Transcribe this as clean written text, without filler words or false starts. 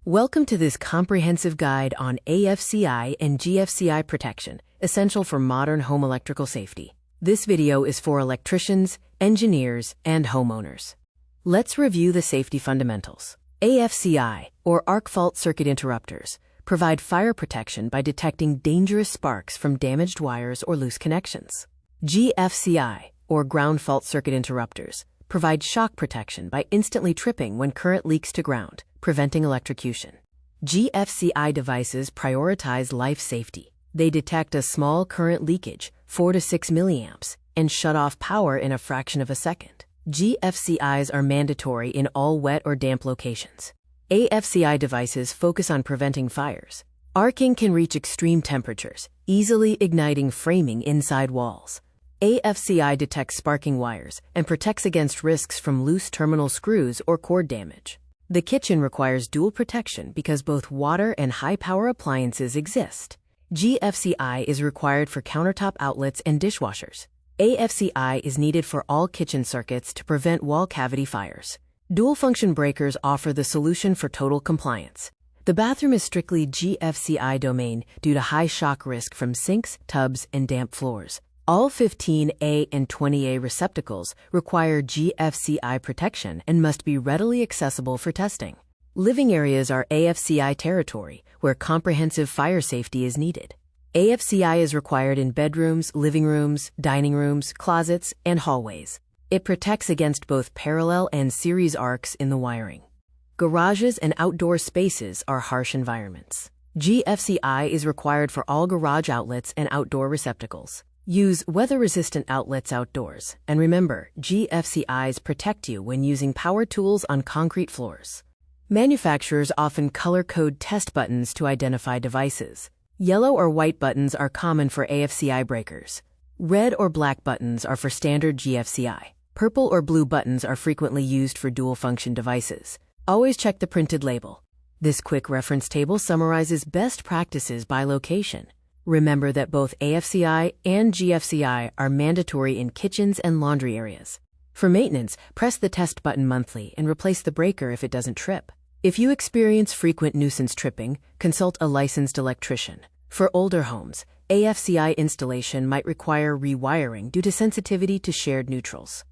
Welcome to this comprehensive guide on AFCI and GFCI protection, essential for modern home electrical safety. This video is for electricians, engineers, and homeowners. Let's review the safety fundamentals. AFCI, or arc fault circuit interrupters, provide fire protection by detecting dangerous sparks from damaged wires or loose connections. GFCI, or ground fault circuit interrupters, provide shock protection by instantly tripping when current leaks to ground, preventing electrocution. GFCI devices prioritize life safety. They detect a small current leakage, 4 to 6 milliamps, and shut off power in a fraction of a second. GFCIs are mandatory in all wet or damp locations. AFCI devices focus on preventing fires. Arcing can reach extreme temperatures, easily igniting framing inside walls. AFCI detects sparking wires and protects against risks from loose terminal screws or cord damage. The kitchen requires dual protection because both water and high-power appliances exist. GFCI is required for countertop outlets and dishwashers. AFCI is needed for all kitchen circuits to prevent wall cavity fires. Dual-function breakers offer the solution for total compliance. The bathroom is strictly GFCI domain due to high shock risk from sinks, tubs, and damp floors. All 15A and 20A receptacles require GFCI protection and must be readily accessible for testing. Living areas are AFCI territory, where comprehensive fire safety is needed. AFCI is required in bedrooms, living rooms, dining rooms, closets, and hallways. It protects against both parallel and series arcs in the wiring. Garages and outdoor spaces are harsh environments. GFCI is required for all garage outlets and outdoor receptacles. Use weather-resistant outlets outdoors, and remember, GFCIs protect you when using power tools on concrete floors. Manufacturers often color-code test buttons to identify devices. Yellow or white buttons are common for AFCI breakers. Red or black buttons are for standard GFCI. Purple or blue buttons are frequently used for dual-function devices. Always check the printed label. This quick reference table summarizes best practices by location. Remember that both AFCI and GFCI are mandatory in kitchens and laundry areas. For maintenance, press the test button monthly and replace the breaker if it doesn't trip. If you experience frequent nuisance tripping, consult a licensed electrician. For older homes, AFCI installation might require rewiring due to sensitivity to shared neutrals.